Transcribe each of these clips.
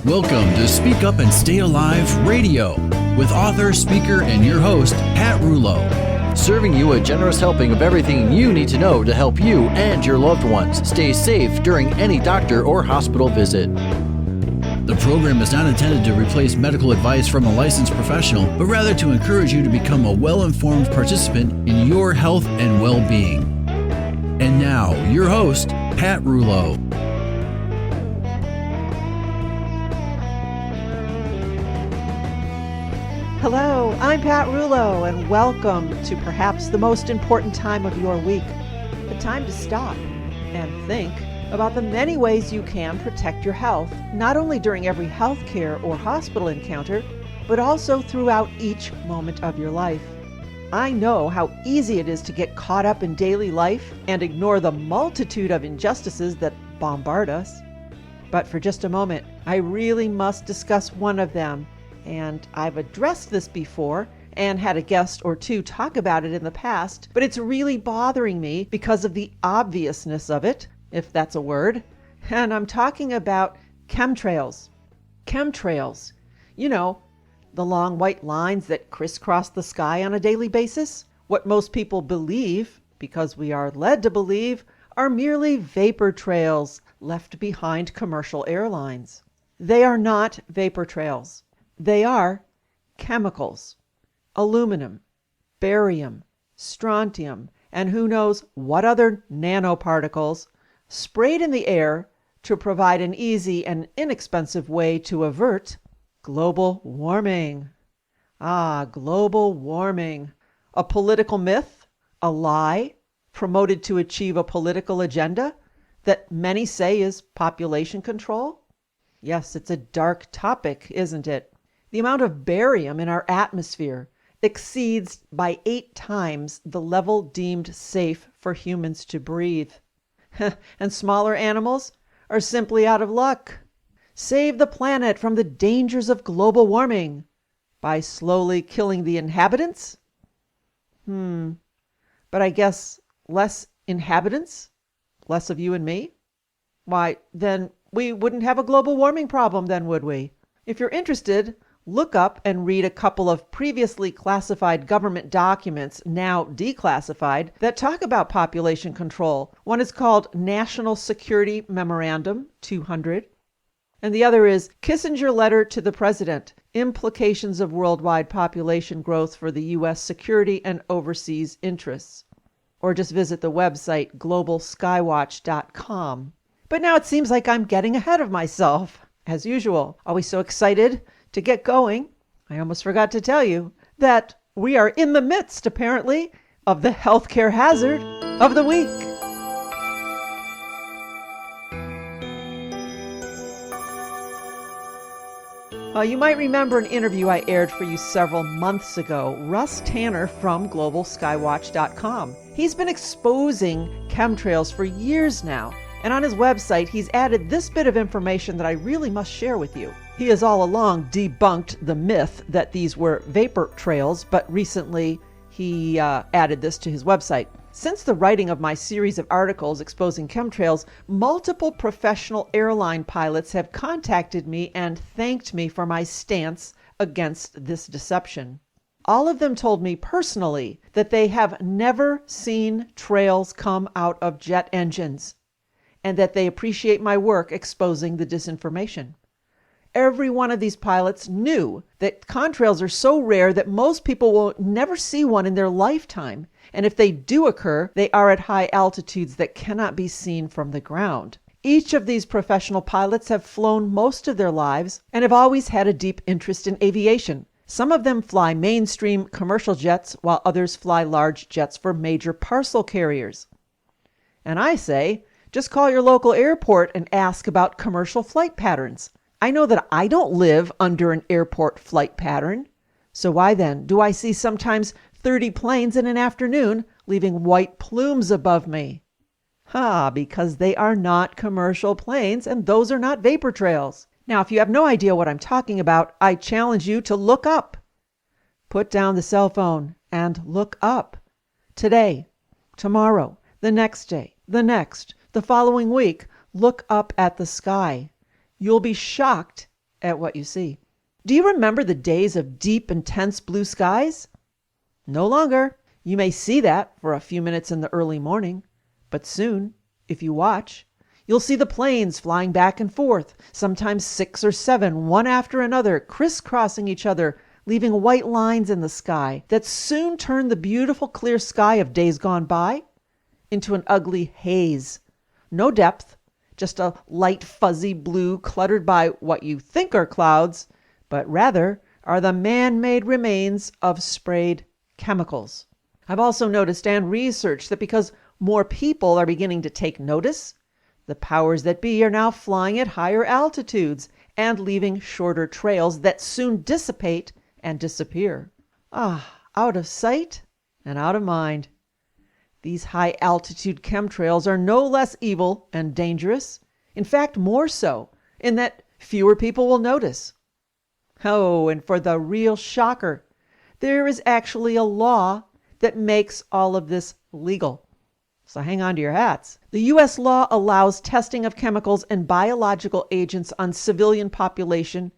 Welcome to Speak Up and Stay Alive Radio with author, speaker, and your host, Pat Rouleau. Serving you a generous helping of everything you need to know to help you and your loved ones stay safe during any doctor or hospital visit. The program is not intended to replace medical advice from a licensed professional, but rather to encourage you to become a well-informed participant in your health and well-being. And now, your host, Pat Rouleau. Hello, I'm Pat Rouleau, and welcome to perhaps the most important time of your week, the time to stop and think about the many ways you can protect your health, not only during every healthcare or hospital encounter, but also throughout each moment of your life. I know how easy it is to get caught up in daily life and ignore the multitude of injustices that bombard us. But for just a moment, I really must discuss one of them. And I've addressed this before and had a guest or two talk about it in the past, but it's really bothering me because of the obviousness of it, if that's a word. And I'm talking about chemtrails. Chemtrails. You know, the long white lines that crisscross the sky on a daily basis. What most people believe, because we are led to believe, are merely vapor trails left behind commercial airlines. They are not vapor trails. They are chemicals, aluminum, barium, strontium, and who knows what other nanoparticles sprayed in the air to provide an easy and inexpensive way to avert global warming. Global warming. A political myth, a lie, promoted to achieve a political agenda that many say is population control? Yes, it's a dark topic, isn't it? The amount of barium in our atmosphere exceeds by 8 times the level deemed safe for humans to breathe. And smaller animals are simply out of luck. Save the planet from the dangers of global warming by slowly killing the inhabitants? But I guess less inhabitants? Less of you and me? Why, then we wouldn't have a global warming problem then, would we? If you're interested, look up and read a couple of previously classified government documents, now declassified, that talk about population control. One is called National Security Memorandum 200, and the other is Kissinger Letter to the President, Implications of Worldwide Population Growth for the U.S. Security and Overseas Interests. Or just visit the website globalskywatch.com. But now it seems like I'm getting ahead of myself, as usual. Always so excited to get going. I almost forgot to tell you that we are in the midst, apparently, of the healthcare hazard of the week. You might remember an interview I aired for you several months ago. Russ Tanner from globalskywatch.com. He's been exposing chemtrails for years now, and on his website he's added this bit of information that I really must share with you. He has all along debunked the myth that these were vapor trails, but recently he added this to his website. Since the writing of my series of articles exposing chemtrails, multiple professional airline pilots have contacted me and thanked me for my stance against this deception. All of them told me personally that they have never seen trails come out of jet engines, and that they appreciate my work exposing the disinformation. Every one of these pilots knew that contrails are so rare that most people will never see one in their lifetime. And if they do occur, they are at high altitudes that cannot be seen from the ground. Each of these professional pilots have flown most of their lives and have always had a deep interest in aviation. Some of them fly mainstream commercial jets, while others fly large jets for major parcel carriers. And I say, just call your local airport and ask about commercial flight patterns. I know that I don't live under an airport flight pattern. So why then do I see sometimes 30 planes in an afternoon leaving white plumes above me? Because they are not commercial planes, and those are not vapor trails. Now, if you have no idea what I'm talking about, I challenge you to look up. Put down the cell phone and look up. Today, tomorrow, the next day, the next, the following week, look up at the sky. You'll be shocked at what you see. Do you remember the days of deep, intense blue skies? No longer. You may see that for a few minutes in the early morning, but soon, if you watch, you'll see the planes flying back and forth, sometimes 6 or 7, one after another, crisscrossing each other, leaving white lines in the sky that soon turn the beautiful clear sky of days gone by into an ugly haze. No depth, just a light fuzzy blue cluttered by what you think are clouds, but rather are the man-made remains of sprayed chemicals. I've also noticed and researched that because more people are beginning to take notice, the powers that be are now flying at higher altitudes and leaving shorter trails that soon dissipate and disappear. Out of sight and out of mind. These high-altitude chemtrails are no less evil and dangerous, in fact more so, in that fewer people will notice. Oh, and for the real shocker, there is actually a law that makes all of this legal. So hang on to your hats. The U.S. law allows testing of chemicals and biological agents on civilian population.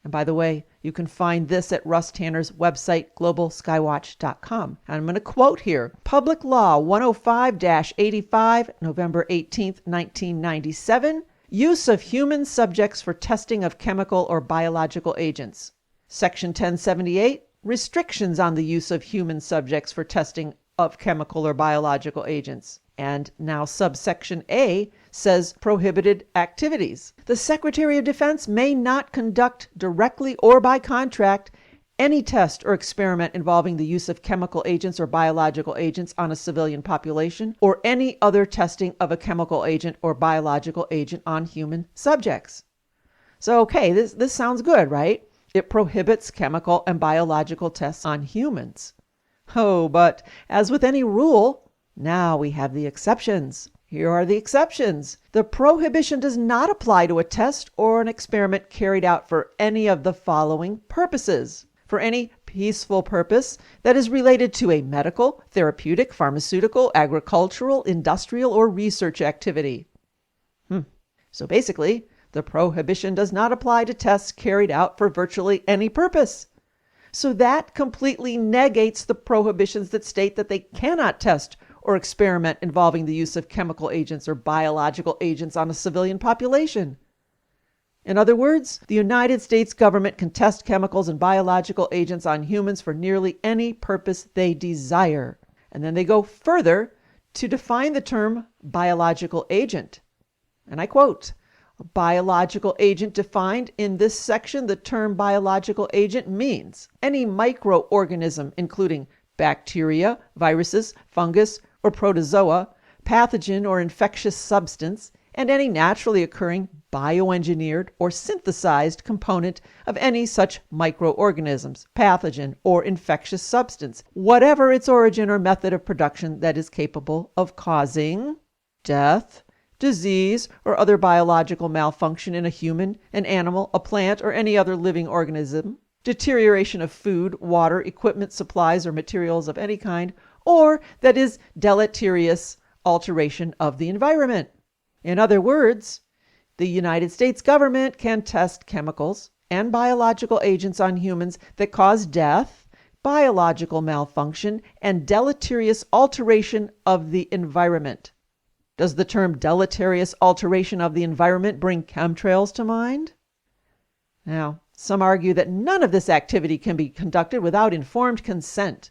And by the way, you can find this at Russ Tanner's website, globalskywatch.com. And I'm going to quote here, Public Law 105-85, November 18th, 1997, Use of Human Subjects for Testing of Chemical or Biological Agents. Section 1078, Restrictions on the Use of Human Subjects for Testing of Chemical or Biological Agents. And now subsection A says prohibited activities. The Secretary of Defense may not conduct directly or by contract any test or experiment involving the use of chemical agents or biological agents on a civilian population, or any other testing of a chemical agent or biological agent on human subjects. So, okay, this sounds good, right? It prohibits chemical and biological tests on humans. Oh, but as with any rule, now we have the exceptions. Here are the exceptions. The prohibition does not apply to a test or an experiment carried out for any of the following purposes. For any peaceful purpose that is related to a medical, therapeutic, pharmaceutical, agricultural, industrial, or research activity. So basically, the prohibition does not apply to tests carried out for virtually any purpose. So that completely negates the prohibitions that state that they cannot test or experiment involving the use of chemical agents or biological agents on a civilian population. In other words, the United States government can test chemicals and biological agents on humans for nearly any purpose they desire. And then they go further to define the term biological agent. And I quote, a biological agent defined in this section, the term biological agent means any microorganism, including bacteria, viruses, fungus, or protozoa, pathogen or infectious substance, and any naturally occurring bioengineered or synthesized component of any such microorganisms, pathogen, or infectious substance, whatever its origin or method of production that is capable of causing death, disease, or other biological malfunction in a human, an animal, a plant, or any other living organism, deterioration of food, water, equipment, supplies, or materials of any kind, or that is deleterious alteration of the environment. In other words, the United States government can test chemicals and biological agents on humans that cause death, biological malfunction, and deleterious alteration of the environment. Does the term deleterious alteration of the environment bring chemtrails to mind? Now, some argue that none of this activity can be conducted without informed consent.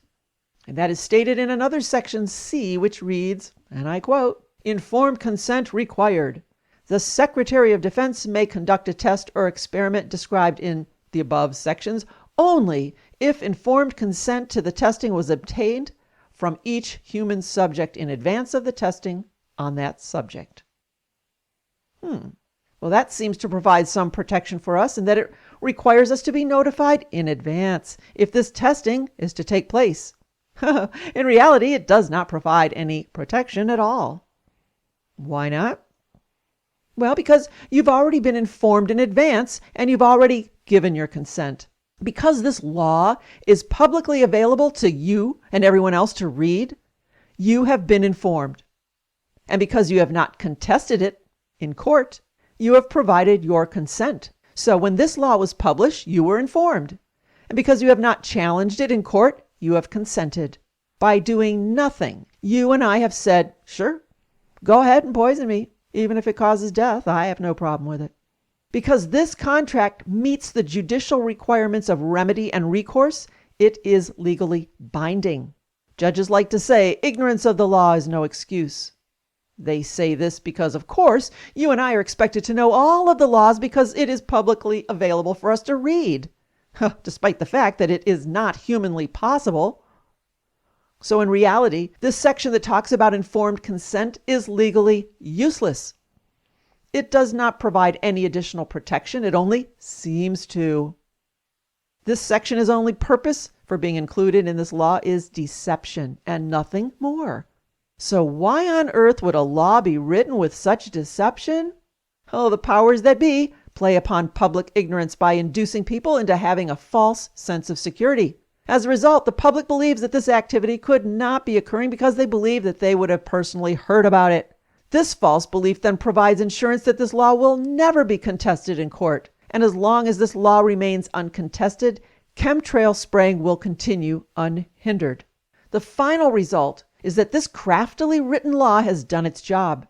And that is stated in another section C, which reads, and I quote, informed consent required. The Secretary of Defense may conduct a test or experiment described in the above sections only if informed consent to the testing was obtained from each human subject in advance of the testing on that subject. Well, that seems to provide some protection for us in that it requires us to be notified in advance if this testing is to take place. In reality, it does not provide any protection at all. Why not? Well, because you've already been informed in advance and you've already given your consent. Because this law is publicly available to you and everyone else to read, you have been informed. And because you have not contested it in court, you have provided your consent. So when this law was published, you were informed. And because you have not challenged it in court, you have consented. By doing nothing, you and I have said, sure, go ahead and poison me. Even if it causes death, I have no problem with it. Because this contract meets the judicial requirements of remedy and recourse, it is legally binding. Judges like to say ignorance of the law is no excuse. They say this because, of course, you and I are expected to know all of the laws because it is publicly available for us to read, despite the fact that it is not humanly possible. So in reality, this section that talks about informed consent is legally useless. It does not provide any additional protection. It only seems to. This section's only purpose for being included in this law is deception and nothing more. So why on earth would a law be written with such deception? Oh, the powers that be play upon public ignorance by inducing people into having a false sense of security. As a result, the public believes that this activity could not be occurring because they believe that they would have personally heard about it. This false belief then provides insurance that this law will never be contested in court. And as long as this law remains uncontested, chemtrail spraying will continue unhindered. The final result is that this craftily written law has done its job.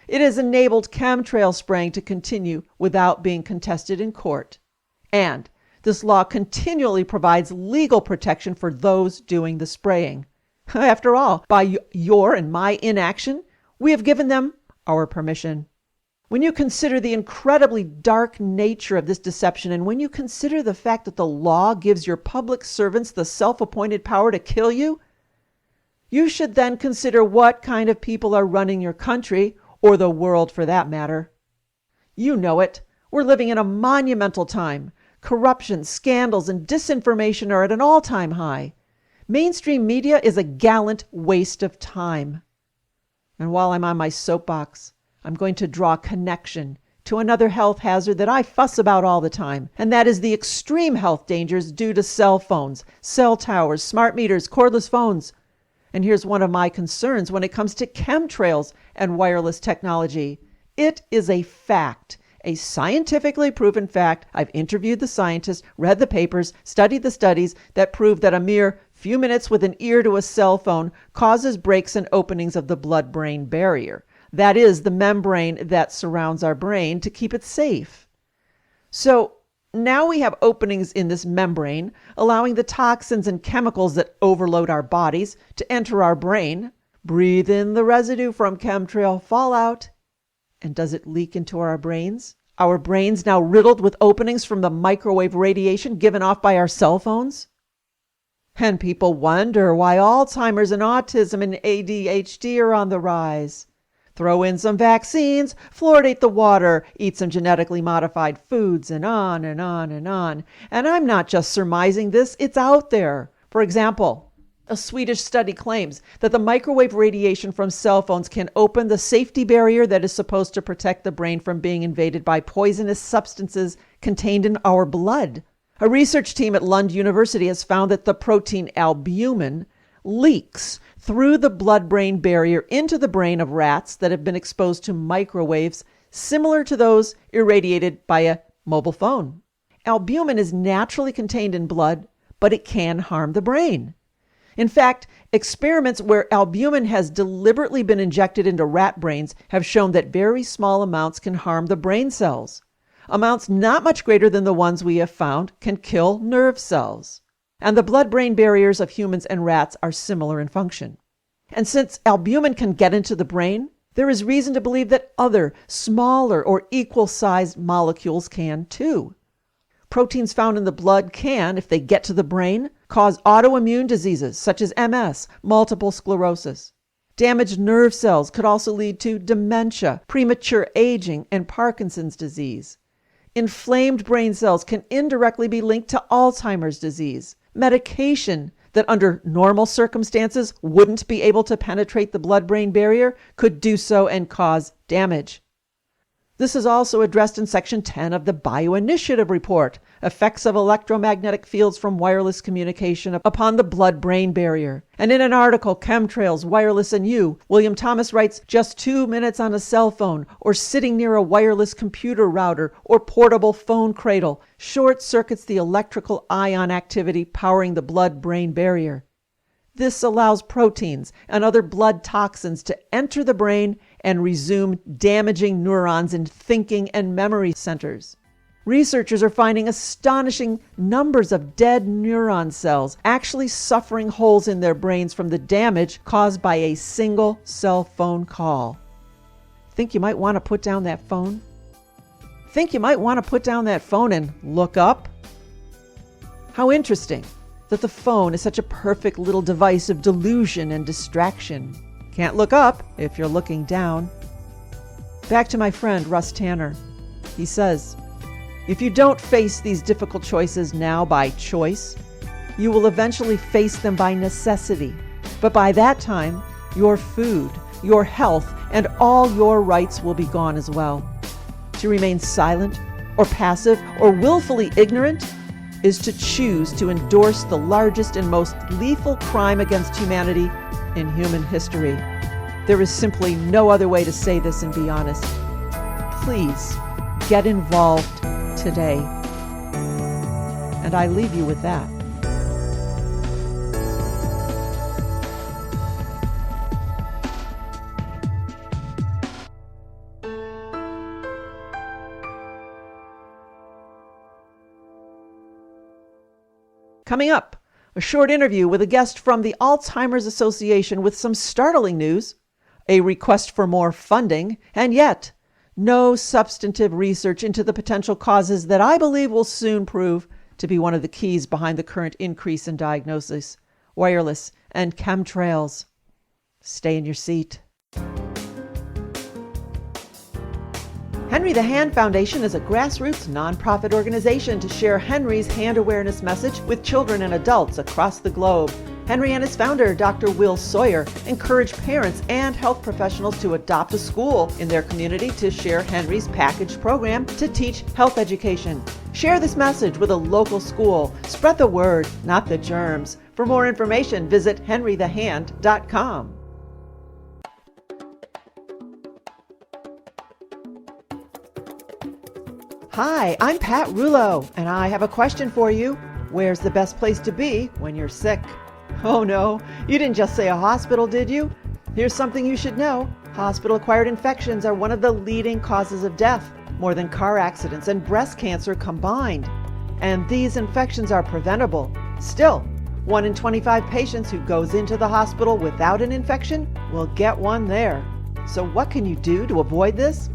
It has enabled chemtrail spraying to continue without being contested in court. And this law continually provides legal protection for those doing the spraying. After all, by your and my inaction, we have given them our permission. When you consider the incredibly dark nature of this deception, and when you consider the fact that the law gives your public servants the self-appointed power to kill you, you should then consider what kind of people are running your country, or the world for that matter. You know it. We're living in a monumental time. Corruption, scandals, and disinformation are at an all-time high. Mainstream media is a gallant waste of time. And while I'm on my soapbox, I'm going to draw a connection to another health hazard that I fuss about all the time, and that is the extreme health dangers due to cell phones, cell towers, smart meters, cordless phones. And here's one of my concerns when it comes to chemtrails and wireless technology. It is a fact, a scientifically proven fact. I've interviewed the scientists, read the papers, studied the studies that prove that a mere few minutes with an ear to a cell phone causes breaks and openings of the blood-brain barrier. That is the membrane that surrounds our brain to keep it safe. So now we have openings in this membrane, allowing the toxins and chemicals that overload our bodies to enter our brain. Breathe in the residue from chemtrail fallout. And does it leak into our brains? Our brains now riddled with openings from the microwave radiation given off by our cell phones? And people wonder why Alzheimer's and autism and ADHD are on the rise. Throw in some vaccines, fluoridate the water, eat some genetically modified foods, and on and on and on. And I'm not just surmising this, it's out there. For example, a Swedish study claims that the microwave radiation from cell phones can open the safety barrier that is supposed to protect the brain from being invaded by poisonous substances contained in our blood. A research team at Lund University has found that the protein albumin leaks through the blood-brain barrier into the brain of rats that have been exposed to microwaves similar to those irradiated by a mobile phone. Albumin is naturally contained in blood, but it can harm the brain. In fact, experiments where albumin has deliberately been injected into rat brains have shown that very small amounts can harm the brain cells. Amounts not much greater than the ones we have found can kill nerve cells. And the blood-brain barriers of humans and rats are similar in function. And since albumin can get into the brain, there is reason to believe that other, smaller or equal-sized molecules can too. Proteins found in the blood can, if they get to the brain, cause autoimmune diseases such as MS, multiple sclerosis. Damaged nerve cells could also lead to dementia, premature aging, and Parkinson's disease. Inflamed brain cells can indirectly be linked to Alzheimer's disease. Medication that under normal circumstances wouldn't be able to penetrate the blood-brain barrier could do so and cause damage. This is also addressed in Section 10 of the Bioinitiative Report, Effects of Electromagnetic Fields from Wireless Communication Upon the Blood-Brain Barrier. And in an article, Chemtrails, Wireless and You, William Thomas writes, just 2 minutes on a cell phone or sitting near a wireless computer router or portable phone cradle short circuits the electrical ion activity powering the blood-brain barrier. This allows proteins and other blood toxins to enter the brain and resume damaging neurons in thinking and memory centers. Researchers are finding astonishing numbers of dead neuron cells actually suffering holes in their brains from the damage caused by a single cell phone call. Think you might want to put down that phone? Think you might want to put down that phone and look up? How interesting that the phone is such a perfect little device of delusion and distraction. Can't look up if you're looking down. Back to my friend Russ Tanner. He says, if you don't face these difficult choices now by choice, you will eventually face them by necessity. But by that time, your food, your health, and all your rights will be gone as well. To remain silent or passive or willfully ignorant is to choose to endorse the largest and most lethal crime against humanity in human history. There is simply no other way to say this and be honest. Please get involved today. And I leave you with that. Coming up, a short interview with a guest from the Alzheimer's Association with some startling news, a request for more funding, and yet no substantive research into the potential causes that I believe will soon prove to be one of the keys behind the current increase in diagnosis, wireless, and chemtrails. Stay in your seat. Henry the Hand Foundation is a grassroots nonprofit organization to share Henry's hand awareness message with children and adults across the globe. Henry and his founder, Dr. Will Sawyer, encourage parents and health professionals to adopt a school in their community to share Henry's packaged program to teach health education. Share this message with a local school. Spread the word, not the germs. For more information, visit henrythehand.com. Hi, I'm Pat Rouleau, and I have a question for you. Where's the best place to be when you're sick? Oh no, you didn't just say a hospital, did you? Here's something you should know. Hospital-acquired infections are one of the leading causes of death, more than car accidents and breast cancer combined. And these infections are preventable. Still, 1 in 25 patients who goes into the hospital without an infection will get one there. So what can you do to avoid this?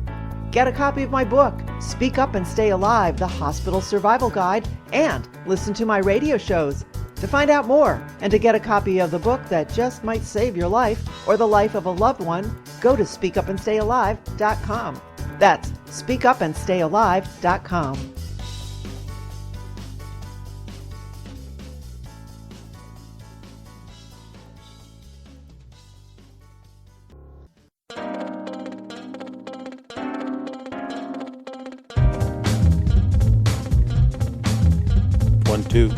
Get a copy of my book, Speak Up and Stay Alive, The Hospital Survival Guide, and listen to my radio shows. To find out more and to get a copy of the book that just might save your life or the life of a loved one, go to speakupandstayalive.com. That's speakupandstayalive.com. Two.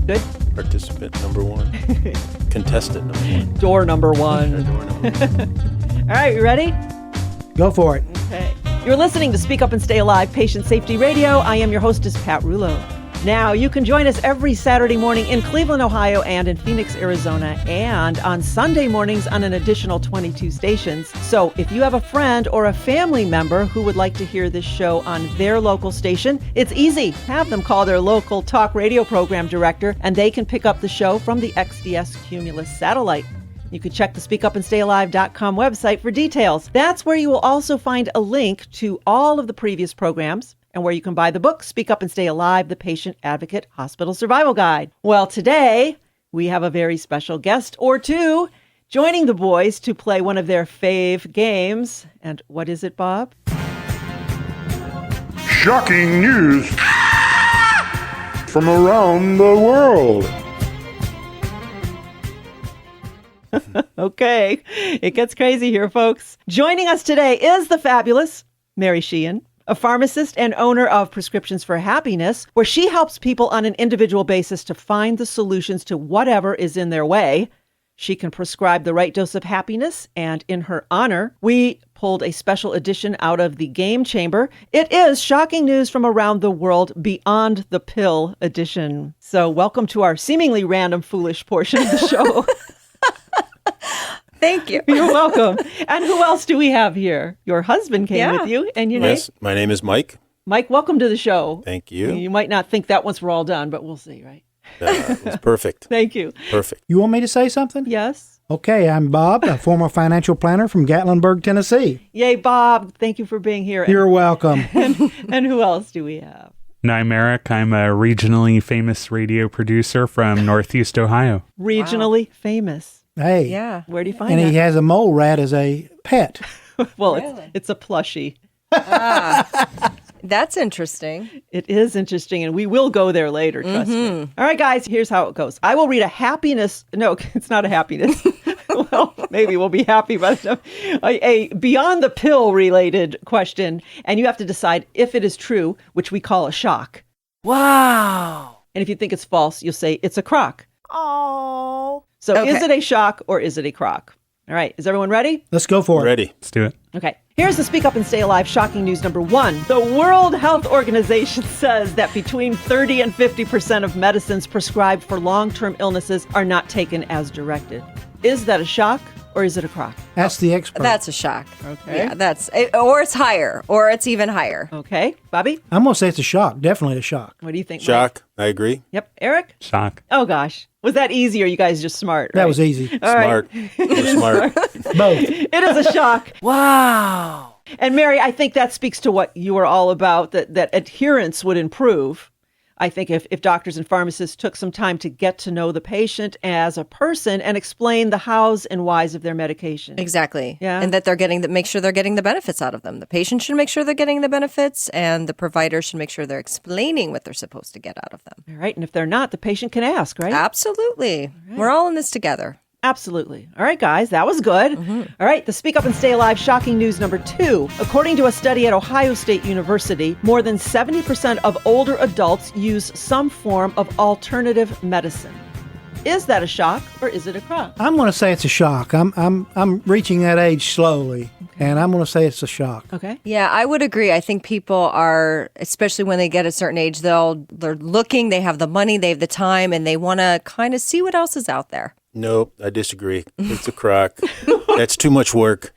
Good. Participant number one. Contestant number one. Door number one. Door number one. All right, you ready? Go for it. Okay. You're listening to Speak Up and Stay Alive, Patient Safety Radio. I am your hostess, Pat Rouleau. Now, you can join us every Saturday morning in Cleveland, Ohio, and in Phoenix, Arizona, and on Sunday mornings on an additional 22 stations. So if you have a friend or a family member who would like to hear this show on their local station, it's easy. Have them call their local talk radio program director, and they can pick up the show from the XDS Cumulus satellite. You can check the speakupandstayalive.com website for details. That's where you will also find a link to all of the previous programs, and where you can buy the book, Speak Up and Stay Alive, The Patient Advocate Hospital Survival Guide. Well, today we have a very special guest or two joining the boys to play one of their fave games. And what is it, Bob? Shocking news from around the world. Okay, it gets crazy here, folks. Joining us today is the fabulous Mary Sheehan, a pharmacist and owner of Prescriptions for Happiness, where she helps people on an individual basis to find the solutions to whatever is in their way. She can prescribe the right dose of happiness, and in her honor, we pulled a special edition out of the Game Chamber. It is Shocking News from Around the World Beyond the Pill edition. So welcome to our seemingly random, foolish portion of the show. Thank you. You're welcome. And who else do we have here? Your husband came with you, and your Yes, my name is Mike. Mike, welcome to the show. Thank you. You might not think that once we're all done, but we'll see, right? It was perfect. Thank you. Perfect. You want me to say something? Yes. Okay, I'm Bob, a former financial planner from Gatlinburg, Tennessee. Yay, Bob. Thank you for being here. You're welcome. And who else do we have? And I'm Eric. I'm a regionally famous radio producer from Northeast Ohio. Regionally famous. Hey. Yeah. Where do you find And that? he has a mole rat as a pet. Well, Really? it's a plushie. That's interesting. It is interesting, and we will go there later, trust me. All right, guys, here's how it goes. I will read a happiness. No, it's not a happiness. Well, maybe we'll be happy, but a beyond the pill related question, and you have to decide if it is true, which we call a shock. Wow. And if you think it's false, you'll say it's a crock. Oh. So Okay. is it a shock or is it a crock? All right, is everyone ready? Let's go for it. Ready. Let's do it. Okay, here's the Speak Up and Stay Alive shocking news number 1. The World Health Organization says that between 30 and 50% of medicines prescribed for long-term illnesses are not taken as directed. Is that a shock or is it a crock? That's the expert. That's a shock. Okay. Yeah, or it's higher, or it's even higher. Okay, Bobby, I'm going to say it's a shock. Definitely a shock. what do you think? Mike? Shock. I agree. Yep, Eric? Shock. Oh gosh, was that easy or you guys just smart? That right? was easy. All right. Smart. We're smart. Both. It is a shock. Wow. And Mary, I think that speaks to what you are all about, that adherence would improve. I think if doctors and pharmacists took some time to get to know the patient as a person and explain the hows and whys of their medication. Exactly. Yeah. And that they're getting make sure they're getting the benefits out of them. The patient should make sure they're getting the benefits, and the provider should make sure they're explaining what they're supposed to get out of them. All right. And if they're not, the patient can ask, right? Absolutely. We're all in this together. Absolutely. All right, guys, that was good. All right, the Speak Up and Stay Alive shocking news number 2. According to a study at Ohio State University, more than 70% of older adults use some form of alternative medicine. Is that a shock or is it a crock? I'm going to say it's a shock. I'm reaching that age slowly, and I'm going to say it's a shock. Okay. Yeah, I would agree. I think people are, especially when they get a certain age, they're looking, they have the money, they have the time, and they want to kind of see what else is out there. Nope, I disagree. It's a crock. That's too much work.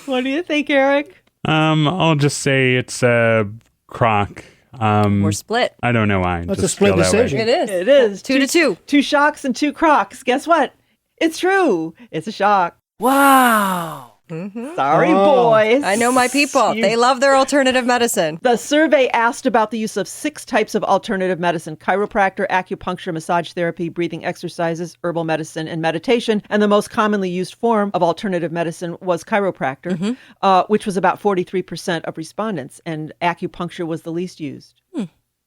What do you think, Eric? I'll just say it's a crock. We're split. I don't know why. That's a Just split feel that way. decision. It is. It is. 2-2. 2 shocks and 2 crocks. Guess what? It's true. It's a shock. Wow. Sorry, boys. I know my people. You- They love their alternative medicine. The survey asked about the use of 6 types of alternative medicine: chiropractor, acupuncture, massage therapy, breathing exercises, herbal medicine, and meditation. And the most commonly used form of alternative medicine was chiropractor, which was about 43% of respondents. And acupuncture was the least used.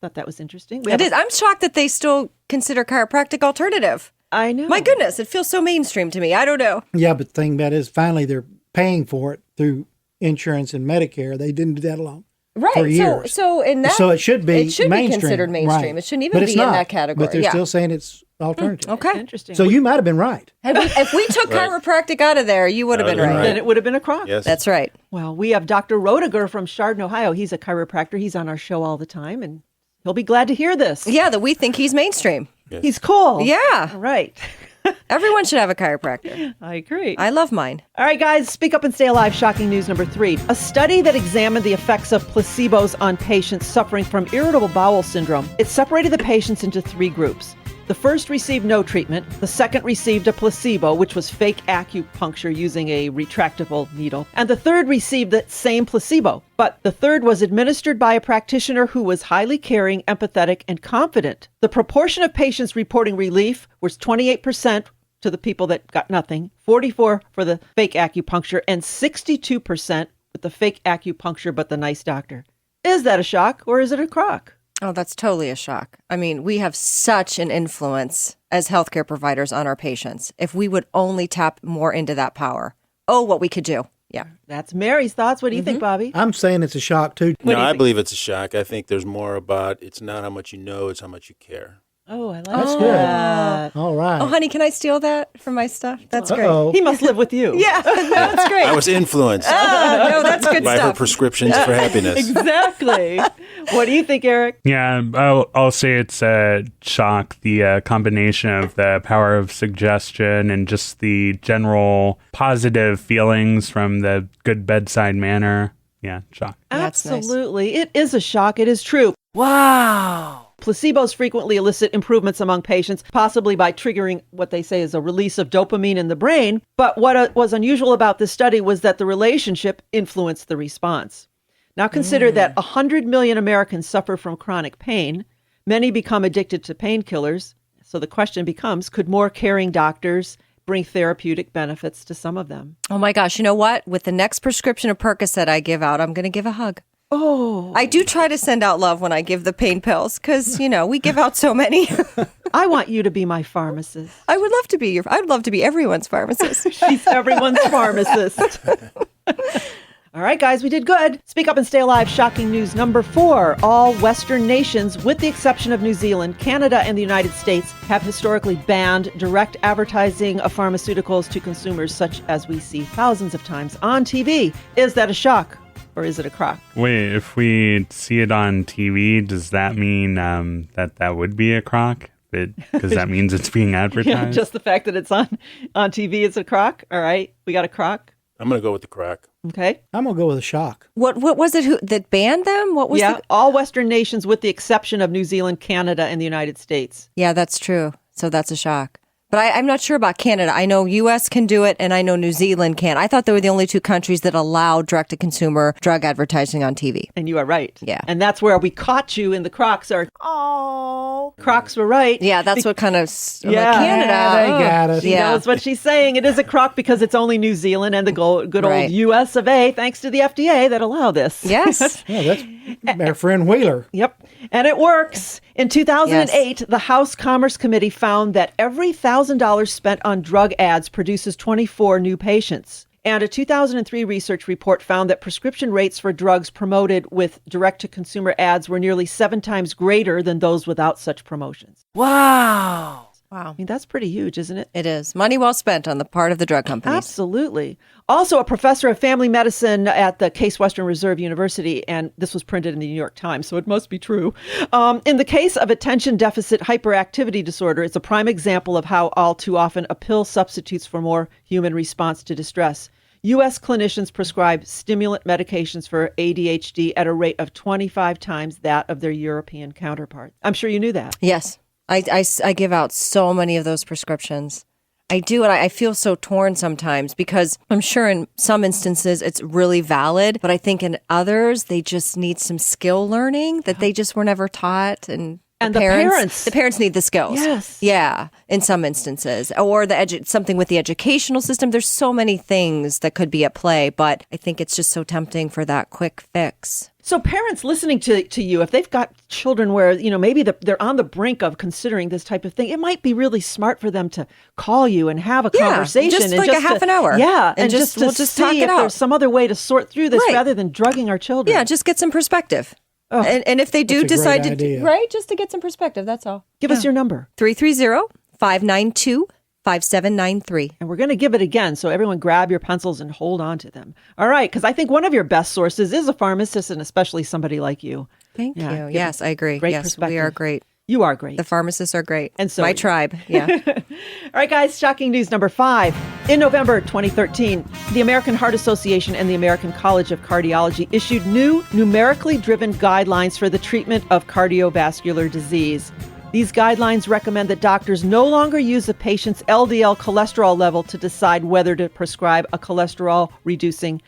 Thought that was interesting. We It have is. I'm shocked that they still consider chiropractic alternative. I know. My goodness, it feels so mainstream to me. I don't know. Yeah, but the thing about it is finally they're paying for it through insurance and Medicare. They didn't do that alone. Right. For years. So in that, So it should be mainstream. considered mainstream. Right. It shouldn't But even it's be in not. that category. But they're Yeah. still saying it's alternative. Okay. Interesting. So you might have been right. If we took chiropractic out of there, you would have been right. Then it would have been a crock. Yes. That's right. Well, we have Dr. Roediger from Chardon, Ohio. He's a chiropractor. He's on our show all the time, and he'll be glad to hear this. Yeah, that we think he's mainstream. He's cool. Yeah. All right. Everyone should have a chiropractor. I agree. I love mine. All right, guys, Speak Up and Stay Alive shocking news number 3. A study that examined the effects of placebos on patients suffering from irritable bowel syndrome. It separated the patients into 3 groups. The first received no treatment. The second received a placebo, which was fake acupuncture using a retractable needle. And the third received the same placebo. But the third was administered by a practitioner who was highly caring, empathetic, and confident. The proportion of patients reporting relief was 28% to the people that got nothing, 44% for the fake acupuncture, and 62% with the fake acupuncture but the nice doctor. Is that a shock or is it a crock? Oh, that's totally a shock. I mean, we have such an influence as healthcare providers on our patients. If we would only tap more into that power, oh, what we could do. Yeah. That's Mary's thoughts. What do you think, Bobby? I'm saying it's a shock too. What do No, you I think? believe it's a shock. I think there's more about it's not how much you know, it's how much you care. Oh, I like That's that. good. All right. Oh, honey, can I steal that from my stuff? That's great. Uh-oh. He must live with you. Yeah, that's great. I was influenced No, that's good by her stuff. prescriptions for happiness. Exactly. What do you think, Eric? Yeah, I'll say it's a shock. The combination of the power of suggestion and just the general positive feelings from the good bedside manner. Yeah, shock. That's nice. Absolutely. It is a shock. It is true. Wow. Placebos frequently elicit improvements among patients, possibly by triggering what they say is a release of dopamine in the brain. But what was unusual about this study was that the relationship influenced the response. Now consider that 100 million Americans suffer from chronic pain. Many become addicted to painkillers. So the question becomes, could more caring doctors bring therapeutic benefits to some of them? Oh my gosh, you know what? With the next prescription of Percocet I give out, I'm going to give a hug. Oh, I do try to send out love when I give the pain pills because, we give out so many. I want you to be my pharmacist. I'd love to be everyone's pharmacist. She's everyone's pharmacist. All right, guys, we did good. Speak Up and Stay Alive. Shocking news number 4. All Western nations, with the exception of New Zealand, Canada, and the United States, have historically banned direct advertising of pharmaceuticals to consumers, such as we see thousands of times on TV. Is that a shock? Or is it a crock? Wait, if we see it on TV, does that mean that would be a crock? Because that means it's being advertised? Yeah, just the fact that it's on TV is a crock. All right, we got a crock. I'm going to go with the crack. Okay. I'm going to go with a shock. What was it that banned them? What was all Western nations with the exception of New Zealand, Canada, and the United States. Yeah, that's true. So that's a shock. But I'm not sure about Canada. I know U.S. can do it, and I know New Zealand can. I thought they were the only two countries that allow direct-to-consumer drug advertising on TV. And you are right. Yeah. And that's where we caught you in the crocs. Crocs were right. Yeah, that's what kind of... Yeah. Canada. They got it. She knows what she's saying. It is a crock because it's only New Zealand and the good old Right. U.S. of A, thanks to the FDA, that allow this. Yes. Yeah, that's our friend Wheeler. Yep. And it works. In 2008, the House Commerce Committee found that every $1,000 spent on drug ads produces 24 new patients. And a 2003 research report found that prescription rates for drugs promoted with direct-to-consumer ads were nearly 7 times greater than those without such promotions. Wow. Wow. I mean, that's pretty huge, isn't it? It is. Money well spent on the part of the drug companies. Absolutely. Also, a professor of family medicine at the Case Western Reserve University, and this was printed in the New York Times, so it must be true. In the case of attention deficit hyperactivity disorder, it's a prime example of how all too often a pill substitutes for more human response to distress. U.S. clinicians prescribe stimulant medications for ADHD at a rate of 25 times that of their European counterparts. I'm sure you knew that. Yes. I give out so many of those prescriptions. I do, and I feel so torn sometimes because I'm sure in some instances it's really valid, but I think in others they just need some skill learning that they just were never taught, and the parents need the skills. Yes. Yeah, in some instances, or something with the educational system. There's so many things that could be at play, but I think it's just so tempting for that quick fix. So parents listening to you, if they've got children where, maybe they're on the brink of considering this type of thing, it might be really smart for them to call you and have a conversation. Just like a half an hour. Yeah. And just we'll to talk see it if out. there's some other way to sort through this rather than drugging our children. Yeah, just get some perspective. Oh, and if they do that's a decide great idea. right, just to get some perspective, that's all. Give us your number. 330-592-5793. And we're going to give it again. So everyone grab your pencils and hold on to them. All right. Because I think one of your best sources is a pharmacist, and especially somebody like you. Thank Yeah, you. give Yes, I agree. great Yes, perspective. we are great. You are great. The pharmacists are great. And so my are you. tribe. Yeah. All right, guys, shocking news number 5. In November 2013, the American Heart Association and the American College of Cardiology issued new numerically driven guidelines for the treatment of cardiovascular disease. These guidelines recommend that doctors no longer use a patient's LDL cholesterol level to decide whether to prescribe a cholesterol-reducing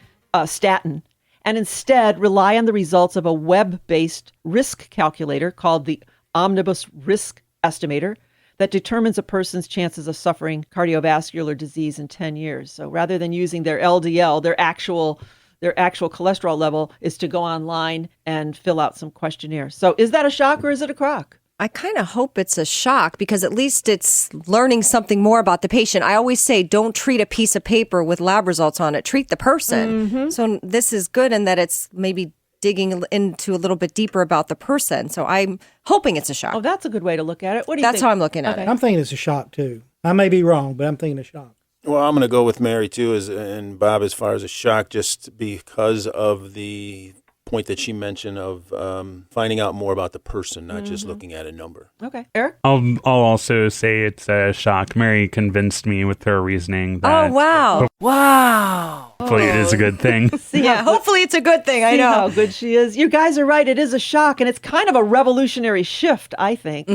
statin, and instead rely on the results of a web-based risk calculator called the Omnibus Risk Estimator that determines a person's chances of suffering cardiovascular disease in 10 years. So rather than using their LDL, their actual cholesterol level is to go online and fill out some questionnaire. So is that a shock or is it a crock? I kind of hope it's a shock because at least it's learning something more about the patient. I always say don't treat a piece of paper with lab results on it. Treat the person. So this is good in that it's maybe digging into a little bit deeper about the person. So I'm hoping it's a shock. Oh, that's a good way to look at it. What do you think? That's how I'm looking at it. I'm thinking it's a shock, too. I may be wrong, but I'm thinking a shock. Well, I'm going to go with Mary, too, and Bob as far as a shock, just because of the point that she mentioned of finding out more about the person, not just looking at a number. Okay. Eric? I'll also say it's a shock. Mary convinced me with her reasoning that Oh, wow. Wow. hopefully it is a good thing. Yeah, hopefully it's a good thing. I See know. how good she is. You guys are right. It is a shock, and it's kind of a revolutionary shift, I think.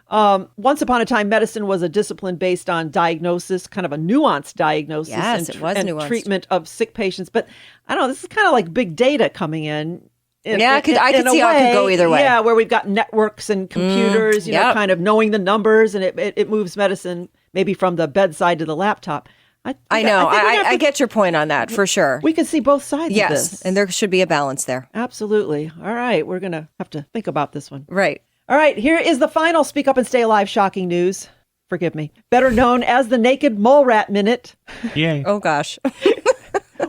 Once upon a time, medicine was a discipline based on diagnosis, kind of a nuanced diagnosis Yes, and, it was and nuanced. treatment of sick patients. But I don't know, this is kind of like big data coming in. Yeah, I could in a see how it could go either way. Yeah, where we've got networks and computers, you know, yep. kind of knowing the numbers, and it moves medicine maybe from the bedside to the laptop. I know. think we're gonna have I to- get your point on that for sure. We can see both sides of Yes, this. and there should be a balance there. Absolutely. All right, we're going to have to think about this one. Right. All right, here is the final Speak Up and Stay Alive shocking news. Forgive me. Better known as the Naked Mole Rat Minute. Yay. Oh, gosh.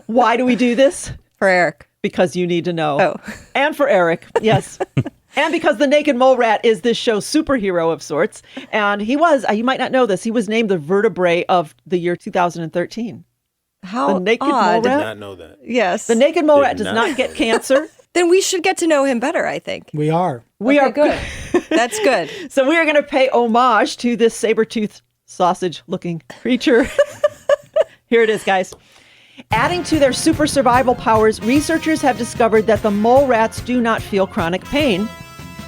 Why do we do this? For Eric. Because you need to know. Oh. And for Eric, yes. And because the Naked Mole Rat is this show's superhero of sorts. And he was, you might not know this, he was named the vertebrae of the year 2013. How The naked odd. mole Did rat? not know that. Yes. The Naked Mole Did Rat does not. not get cancer. Then we should get to know him better, I think. We are. We Okay, are good. That's good. So we are going to pay homage to this saber-toothed sausage-looking creature. Here it is, guys. Adding to their super survival powers, researchers have discovered that the mole rats do not feel chronic pain.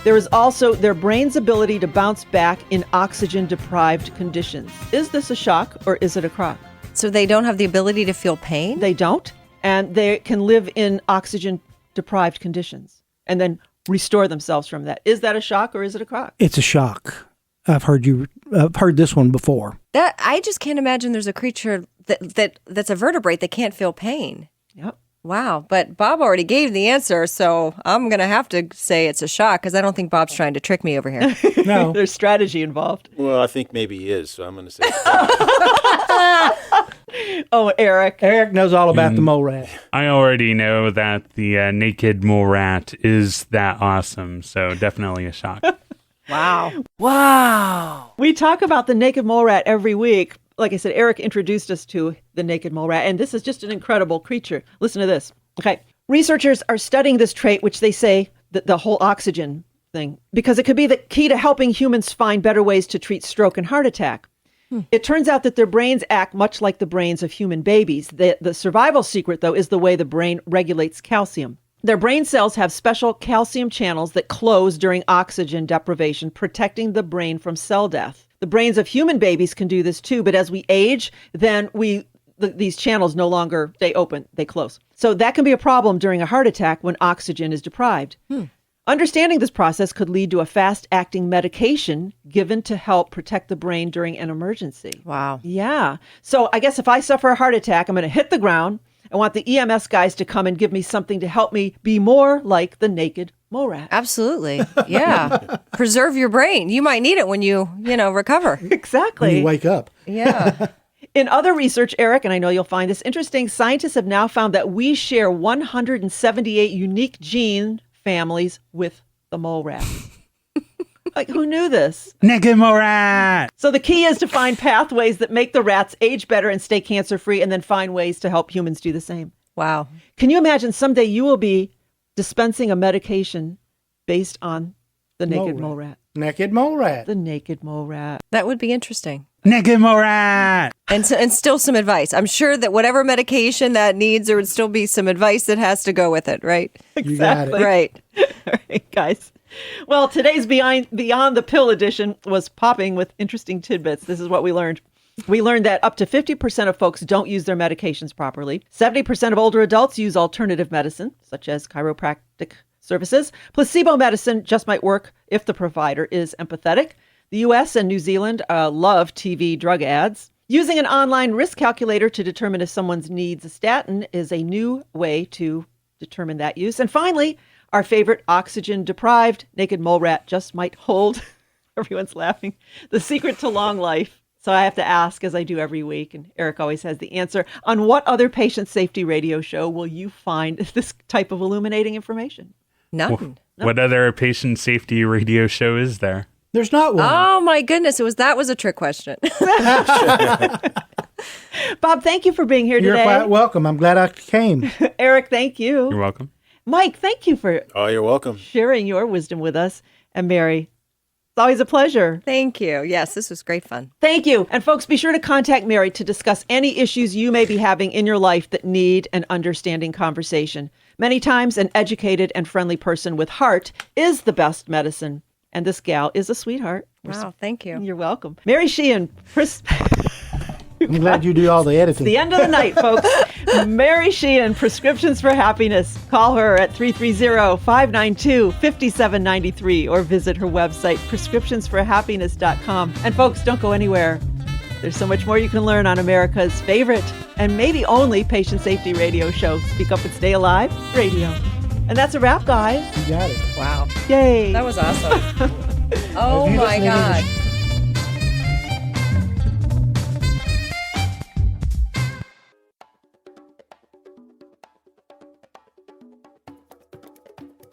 There is also their brain's ability to bounce back in oxygen-deprived conditions. Is this a shock or is it a crock? So they don't have the ability to feel pain? They don't, and they can live in oxygen-deprived conditions and then restore themselves from that. Is that a shock or is it a crock? It's a shock. I've heard this one before. That I just can't imagine there's a creature that's a vertebrate that can't feel pain. Yep. Wow. But Bob already gave the answer, so I'm going to have to say it's a shock because I don't think Bob's trying to trick me over here. No. There's strategy involved. Well, I think maybe he is, so I'm going to say Oh, Eric. Eric knows all about the mole rat. I already know that the naked mole rat is that awesome, so definitely a shock. Wow. We talk about the naked mole rat every week. Like I said, Eric introduced us to the naked mole rat, and this is just an incredible creature. Listen to this. Okay. Researchers are studying this trait, which they say the whole oxygen thing, because it could be the key to helping humans find better ways to treat stroke and heart attack. It turns out that their brains act much like the brains of human babies. The survival secret, though, is the way the brain regulates calcium. Their brain cells have special calcium channels that close during oxygen deprivation, protecting the brain from cell death. The brains of human babies can do this too, but as we age, then these channels no longer stay open, they close. So that can be a problem during a heart attack when oxygen is deprived. Understanding this process could lead to a fast-acting medication given to help protect the brain during an emergency. Wow. Yeah. So I guess if I suffer a heart attack, I'm going to hit the ground. I want the EMS guys to come and give me something to help me be more like the naked mole rat. Absolutely. Yeah. Preserve your brain. You might need it when you recover. When Exactly. you wake up. Yeah. In other research, Eric, and I know you'll find this interesting, scientists have now found that we share 178 unique gene families with the mole rat. Like, who knew this? Naked mole rat! So the key is to find pathways that make the rats age better and stay cancer-free, and then find ways to help humans do the same. Wow. Can you imagine someday you will be dispensing a medication based on the naked mole rat? Naked mole rat. The naked mole rat. That would be interesting. Naked mole rat! And still some advice. I'm sure that whatever medication that needs, there would still be some advice that has to go with it, right? You got it. Right. All right, guys. Well, today's Beyond the Pill edition was popping with interesting tidbits. This is what we learned. We learned that up to 50% of folks don't use their medications properly. 70% of older adults use alternative medicine, such as chiropractic services. Placebo medicine just might work if the provider is empathetic. The U.S. and New Zealand love TV drug ads. Using an online risk calculator to determine if someone's needs a statin is a new way to determine that use. And finally, our favorite oxygen-deprived naked mole rat just might hold Everyone's laughing. The secret to long life. So I have to ask, as I do every week, and Eric always has the answer, on what other patient safety radio show will you find this type of illuminating information? None. What other patient safety radio show is there? There's not one. Oh my goodness, that was a trick question. Bob, thank you for being here You're today. quite welcome. I'm glad I came. Eric, thank you. You're welcome. Mike, thank you for Oh, you're welcome. sharing your wisdom with us. And Mary, it's always a pleasure. Thank you. Yes, this was great fun. Thank you. And folks, be sure to contact Mary to discuss any issues you may be having in your life that need an understanding conversation. Many times, an educated and friendly person with heart is the best medicine. And this gal is a sweetheart. Wow, thank you. You're welcome. Mary Sheehan. I'm glad you do all the editing. The end of the night, folks. Mary Sheehan, Prescriptions for Happiness. Call her at 330-592-5793 or visit her website, prescriptionsforhappiness.com. And folks, don't go anywhere. There's so much more you can learn on America's favorite and maybe only patient safety radio show, Speak Up and Stay Alive Radio. And that's a wrap, guys. You got it. Wow. Yay. That was awesome. Oh Have you my listened to God.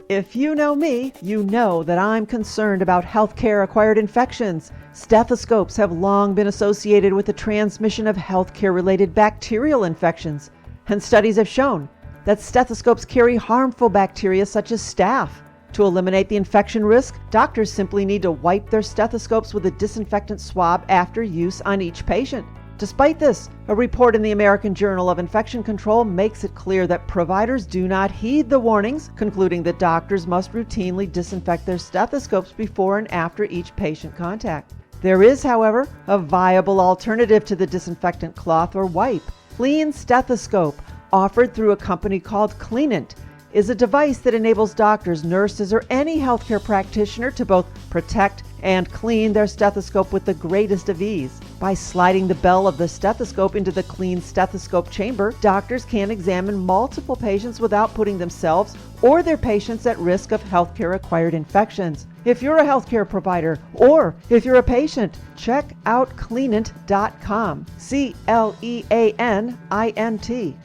If you know me, you know that I'm concerned about healthcare-acquired infections. Stethoscopes have long been associated with the transmission of healthcare-related bacterial infections, and studies have shown that stethoscopes carry harmful bacteria such as staph. To eliminate the infection risk, doctors simply need to wipe their stethoscopes with a disinfectant swab after use on each patient. Despite this, a report in the American Journal of Infection Control makes it clear that providers do not heed the warnings, concluding that doctors must routinely disinfect their stethoscopes before and after each patient contact. There is, however, a viable alternative to the disinfectant cloth or wipe. Clean Stethoscope, offered through a company called Cleanant, is a device that enables doctors, nurses, or any healthcare practitioner to both protect and clean their stethoscope with the greatest of ease. By sliding the bell of the stethoscope into the Clean Stethoscope chamber, doctors can examine multiple patients without putting themselves or their patients at risk of healthcare-acquired infections. If you're a healthcare provider or if you're a patient, check out Cleanant.com. C-L-E-A-N-I-N-T.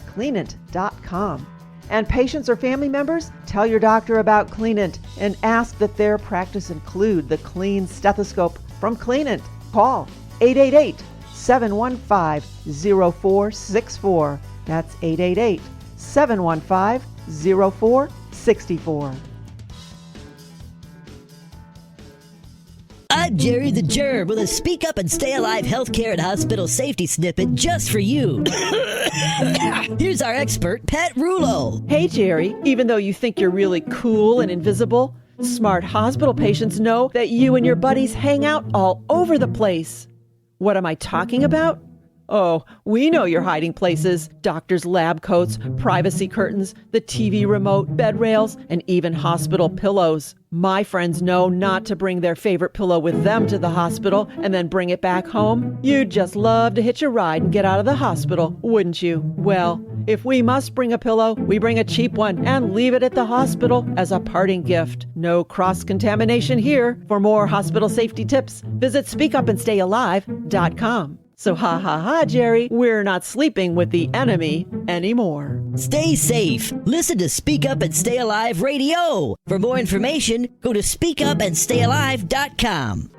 Cleanant.com. And patients or family members, tell your doctor about Cleanant and ask that their practice include the Clean Stethoscope from Cleanant. Call 888-715-0464. That's 888-715-0464. I'm Jerry the Germ with a Speak Up and Stay Alive healthcare and hospital safety snippet just for you. Here's our expert, Pat Rulo. Hey, Jerry, even though you think you're really cool and invisible, smart hospital patients know that you and your buddies hang out all over the place. What am I talking about? Oh, we know your hiding places. Doctors' lab coats, privacy curtains, the TV remote, bed rails, and even hospital pillows. My friends know not to bring their favorite pillow with them to the hospital and then bring it back home. You'd just love to hitch a ride and get out of the hospital, wouldn't you? Well, if we must bring a pillow, we bring a cheap one and leave it at the hospital as a parting gift. No cross-contamination here. For more hospital safety tips, visit speakupandstayalive.com. So ha, Jerry, we're not sleeping with the enemy anymore. Stay safe. Listen to Speak Up and Stay Alive Radio. For more information, go to speakupandstayalive.com.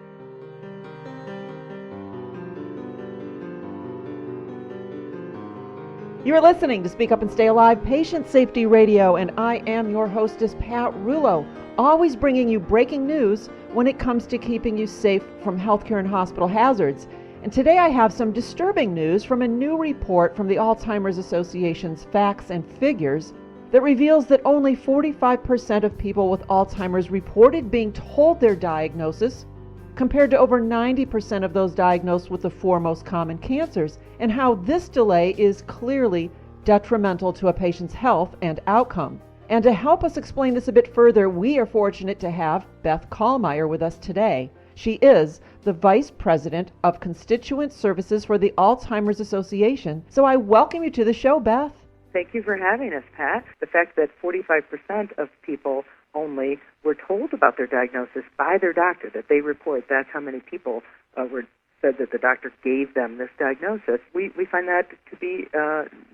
You're listening to Speak Up and Stay Alive Patient Safety Radio, and I am your hostess, Pat Rulo, always bringing you breaking news when it comes to keeping you safe from healthcare and hospital hazards. And today I have some disturbing news from a new report from the Alzheimer's Association's Facts and Figures that reveals that only 45% of people with Alzheimer's reported being told their diagnosis, compared to over 90% of those diagnosed with the four most common cancers, and how this delay is clearly detrimental to a patient's health and outcome. And to help us explain this a bit further, we are fortunate to have Beth Kallmeyer with us today. She is the Vice President of Constituent Services for the Alzheimer's Association. So I welcome you to the show, Beth. Thank you for having us, Pat. The fact that 45% of people only were told about their diagnosis by their doctor, that they report that's how many people were said that the doctor gave them this diagnosis. We find that to be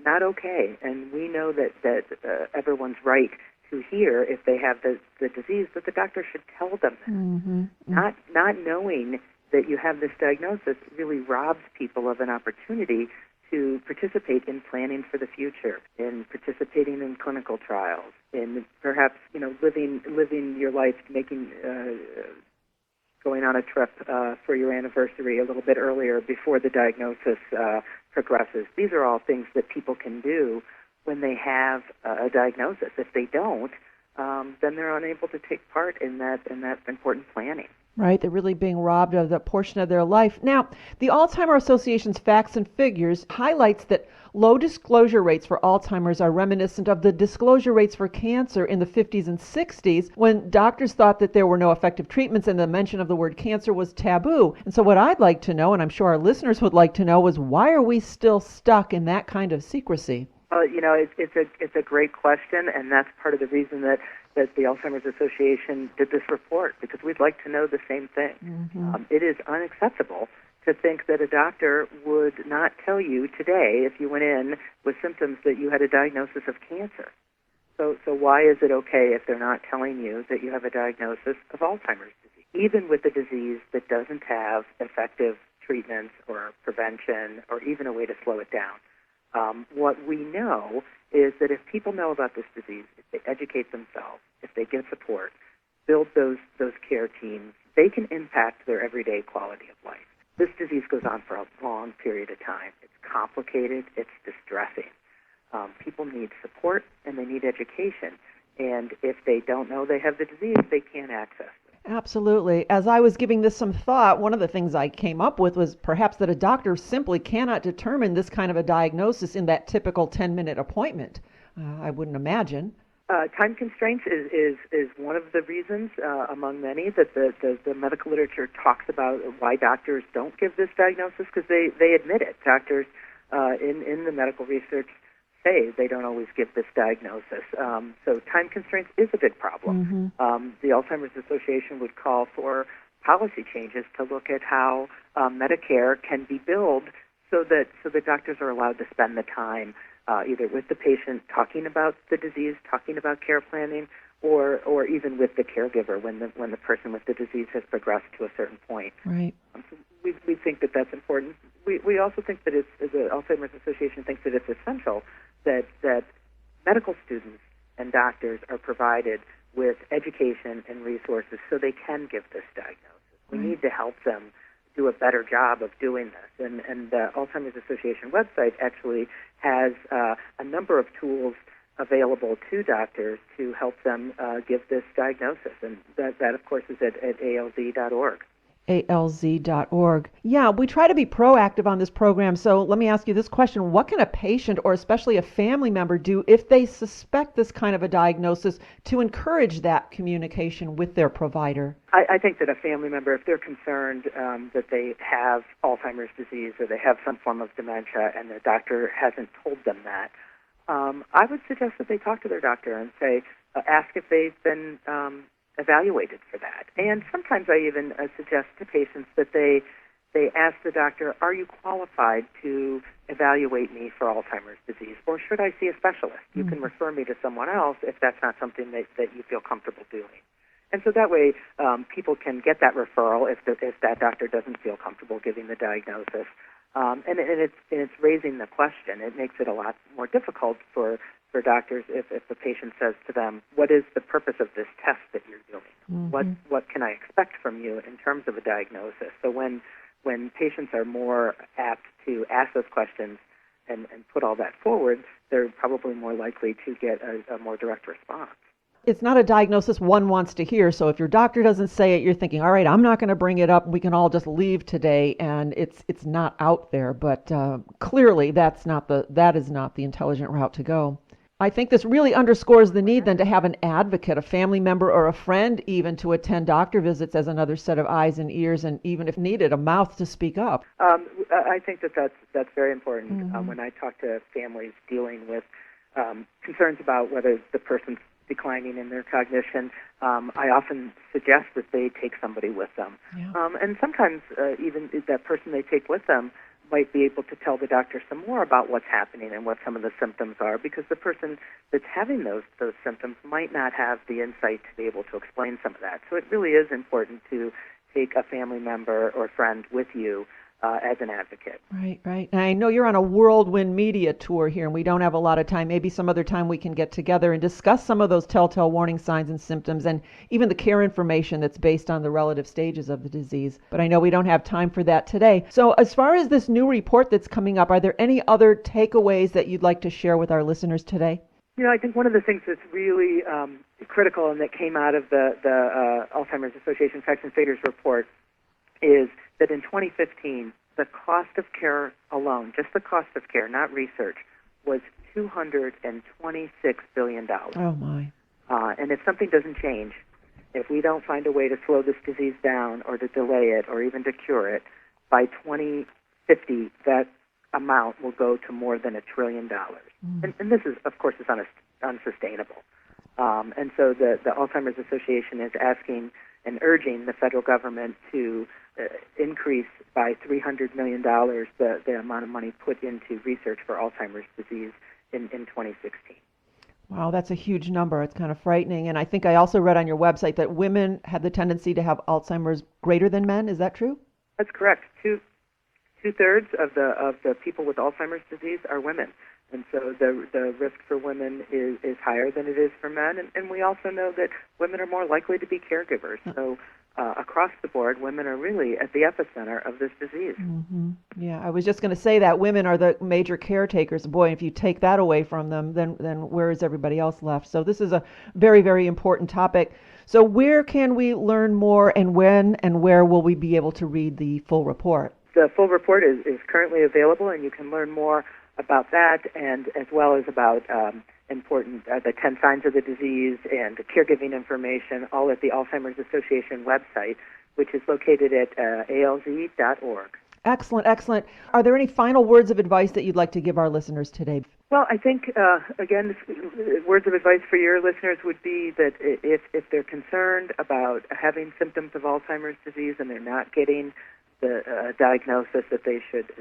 not okay, and we know that everyone's right to hear if they have the disease, that the doctor should tell them that. Mm-hmm. Not knowing that you have this diagnosis really robs people of an opportunity to participate in planning for the future, in participating in clinical trials, in perhaps living your life, going on a trip for your anniversary a little bit earlier before the diagnosis progresses. These are all things that people can do when they have a diagnosis. If they don't, then they're unable to take part in that important planning. Right, they're really being robbed of the portion of their life. Now, the Alzheimer Association's Facts and Figures highlights that low disclosure rates for Alzheimer's are reminiscent of the disclosure rates for cancer in the 50s and 60s, when doctors thought that there were no effective treatments and the mention of the word cancer was taboo. And so what I'd like to know, and I'm sure our listeners would like to know, is why are we still stuck in that kind of secrecy? It's a great question, and that's part of the reason that the Alzheimer's Association did this report, because we'd like to know the same thing. Mm-hmm. It is unacceptable to think that a doctor would not tell you today, if you went in with symptoms, that you had a diagnosis of cancer. So why is it okay if they're not telling you that you have a diagnosis of Alzheimer's disease, even with a disease that doesn't have effective treatments or prevention or even a way to slow it down? What we know is that if people know about this disease, if they educate themselves, if they get support, build those care teams, they can impact their everyday quality of life. This disease goes on for a long period of time. It's complicated. It's distressing. People need support and they need education. And if they don't know they have the disease, they can't access it. Absolutely. As I was giving this some thought, one of the things I came up with was perhaps that a doctor simply cannot determine this kind of a diagnosis in that typical 10-minute appointment. I wouldn't imagine. Time constraints is one of the reasons, among many, that the medical literature talks about why doctors don't give this diagnosis, because they admit it. Doctors in the medical research say they don't always give this diagnosis. So time constraints is a big problem. Mm-hmm. The Alzheimer's Association would call for policy changes to look at how Medicare can be billed so that doctors are allowed to spend the time either with the patient talking about the disease, talking about care planning, or even with the caregiver when the person with the disease has progressed to a certain point. Right. So we think that that's important. We also think that the Alzheimer's Association thinks that it's essential that medical students and doctors are provided with education and resources so they can give this diagnosis. We need to help them do a better job of doing this. And the Alzheimer's Association website actually has a number of tools available to doctors to help them give this diagnosis. And that of course, is at alz.org. alz.org. Yeah, we try to be proactive on this program. So let me ask you this question. What can a patient or especially a family member do if they suspect this kind of a diagnosis to encourage that communication with their provider? I think that a family member, if they're concerned that they have Alzheimer's disease or they have some form of dementia and their doctor hasn't told them that, I would suggest that they talk to their doctor and say, ask if they've been evaluated for that. And sometimes I even suggest to patients that they ask the doctor, are you qualified to evaluate me for Alzheimer's disease, or should I see a specialist? You can refer me to someone else if that's not something that you feel comfortable doing. And so that way people can get that referral if that doctor doesn't feel comfortable giving the diagnosis. And it's raising the question. It makes it a lot more difficult for doctors if the patient says to them, what is the purpose of this test that you're doing? Mm-hmm. What can I expect from you in terms of a diagnosis? So when patients are more apt to ask those questions and put all that forward, they're probably more likely to get a more direct response. It's not a diagnosis one wants to hear. So if your doctor doesn't say it, you're thinking, all right, I'm not going to bring it up. We can all just leave today, and it's not out there. But clearly, that is not the intelligent route to go. I think this really underscores the need then to have an advocate, a family member or a friend even, to attend doctor visits as another set of eyes and ears, and even if needed, a mouth to speak up. I think that's very important. When I talk to families dealing with concerns about whether the person's declining in their cognition, I often suggest that they take somebody with them. Yeah. And sometimes even that person they take with them might be able to tell the doctor some more about what's happening and what some of the symptoms are, because the person that's having those symptoms might not have the insight to be able to explain some of that. So it really is important to take a family member or friend with you as an advocate. Right, right. And I know you're on a whirlwind media tour here, and we don't have a lot of time. Maybe some other time we can get together and discuss some of those telltale warning signs and symptoms, and even the care information that's based on the relative stages of the disease. But I know we don't have time for that today. So as far as this new report that's coming up, are there any other takeaways that you'd like to share with our listeners today? I think one of the things that's really critical and that came out of the Alzheimer's Association Facts and Figures report is that in 2015, the cost of care alone, just the cost of care, not research, was $226 billion. Oh, my. And if something doesn't change, if we don't find a way to slow this disease down or to delay it or even to cure it, by 2050, that amount will go to more than $1 trillion. And this is, of course, is unsustainable. And so the Alzheimer's Association is asking and urging the federal government to increase by $300 million the amount of money put into research for Alzheimer's disease in 2016. Wow, that's a huge number. It's kind of frightening. And I think I also read on your website that women have the tendency to have Alzheimer's greater than men. Is that true? That's correct. Two-thirds of the people with Alzheimer's disease are women. And so the risk for women is higher than it is for men. And we also know that women are more likely to be caregivers. So across the board, women are really at the epicenter of this disease. Mm-hmm. Yeah, I was just going to say that women are the major caretakers. Boy, if you take that away from them, then where is everybody else left? So this is a very, very important topic. So where can we learn more, and when and where will we be able to read the full report? The full report is currently available, and you can learn more about that, and as well as about important the 10 signs of the disease and the caregiving information, all at the Alzheimer's Association website, which is located at alz.org. Excellent, excellent. Are there any final words of advice that you'd like to give our listeners today? Well, I think, again, words of advice for your listeners would be that if they're concerned about having symptoms of Alzheimer's disease and they're not getting the diagnosis, that they should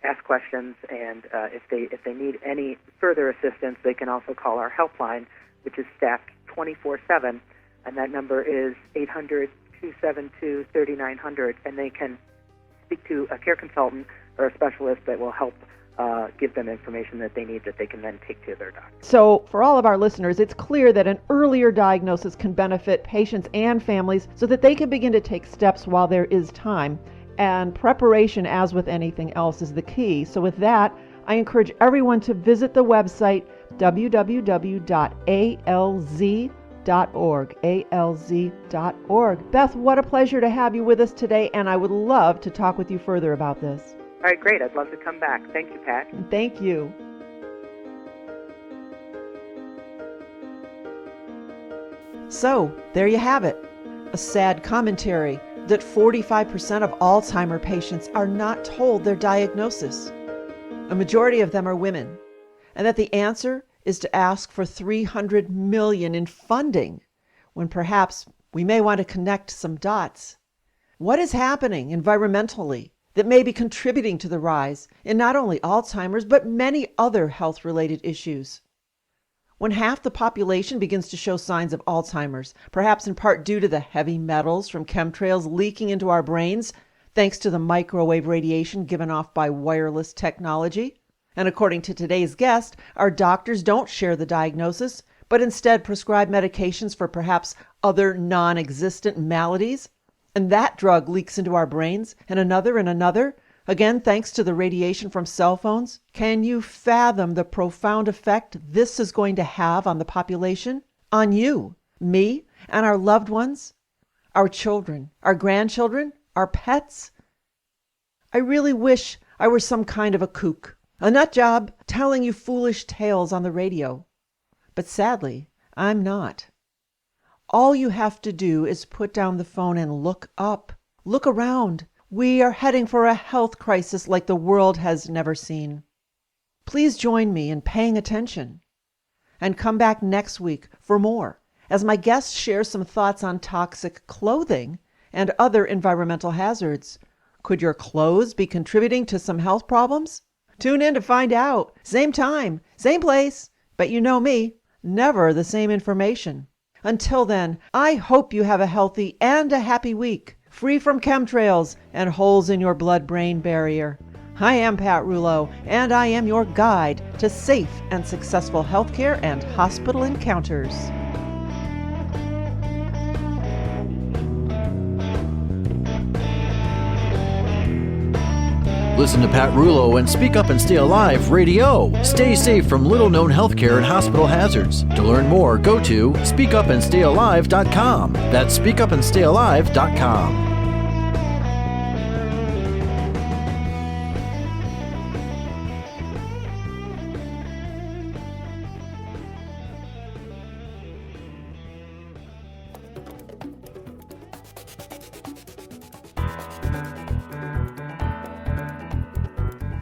ask questions, and if they need any further assistance, they can also call our helpline, which is staffed 24/7, and that number is 800-272-3900, and they can speak to a care consultant or a specialist that will help give them information that they need that they can then take to their doctor. So for all of our listeners, it's clear that an earlier diagnosis can benefit patients and families so that they can begin to take steps while there is time. And preparation, as with anything else, is the key. So with that, I encourage everyone to visit the website www.alz.org, alz.org. Beth, what a pleasure to have you with us today, and I would love to talk with you further about this. All right, great. I'd love to come back. Thank you, Pat. Thank you. So, there you have it. A sad commentary that 45% of Alzheimer patients are not told their diagnosis. A majority of them are women, and that the answer is to ask for $300 million in funding, when perhaps we may want to connect some dots. What is happening environmentally that may be contributing to the rise in not only Alzheimer's, but many other health-related issues? When half the population begins to show signs of Alzheimer's, perhaps in part due to the heavy metals from chemtrails leaking into our brains, thanks to the microwave radiation given off by wireless technology. And according to today's guest, our doctors don't share the diagnosis, but instead prescribe medications for perhaps other non-existent maladies. And that drug leaks into our brains, and another, again, thanks to the radiation from cell phones. Can you fathom the profound effect this is going to have on the population? On you, me, and our loved ones? Our children, our grandchildren, our pets? I really wish I were some kind of a kook, a nut job telling you foolish tales on the radio. But sadly, I'm not. All you have to do is put down the phone and look up. Look around. We are heading for a health crisis like the world has never seen. Please join me in paying attention. And come back next week for more, as my guest shares some thoughts on toxic clothing and other environmental hazards. Could your clothes be contributing to some health problems? Tune in to find out. Same time, same place, but you know me, never the same information. Until then, I hope you have a healthy and a happy week, free from chemtrails and holes in your blood-brain barrier. I am Pat Rouleau, and I am your guide to safe and successful healthcare and hospital encounters. Listen to Pat Rouleau and Speak Up and Stay Alive RadiOh. Stay safe from little-known healthcare and hospital hazards. To learn more, go to speakupandstayalive.com. That's speakupandstayalive.com.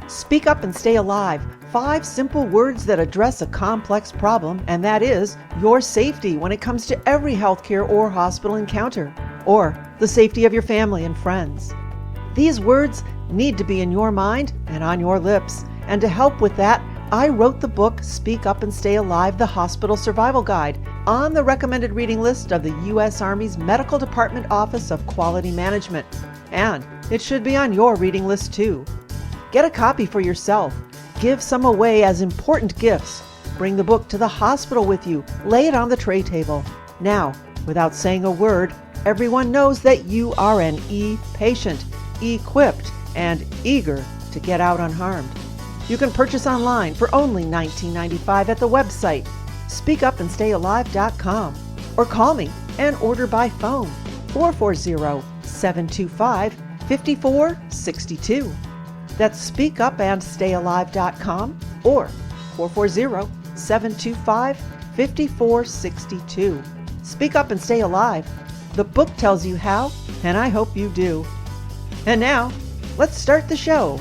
Speak Up and Stay Alive. 5 simple words that address a complex problem, and that is your safety when it comes to every healthcare or hospital encounter, or the safety of your family and friends. These words need to be in your mind and on your lips, and to help with that, I wrote the book Speak Up and Stay Alive, the Hospital Survival Guide, on the recommended reading list of the U.S. Army's Medical Department Office of Quality Management. And it should be on your reading list too. Get a copy for yourself. Give some away as important gifts. Bring the book to the hospital with you. Lay it on the tray table. Now, without saying a word, everyone knows that you are an e-patient, equipped and eager to get out unharmed. You can purchase online for only $19.95 at the website speakupandstayalive.com, or call me and order by phone 440-725-5462. That's speakupandstayalive.com or 440-725-5462. Speak Up and Stay Alive. The book tells you how, and I hope you do. And now, let's start the show.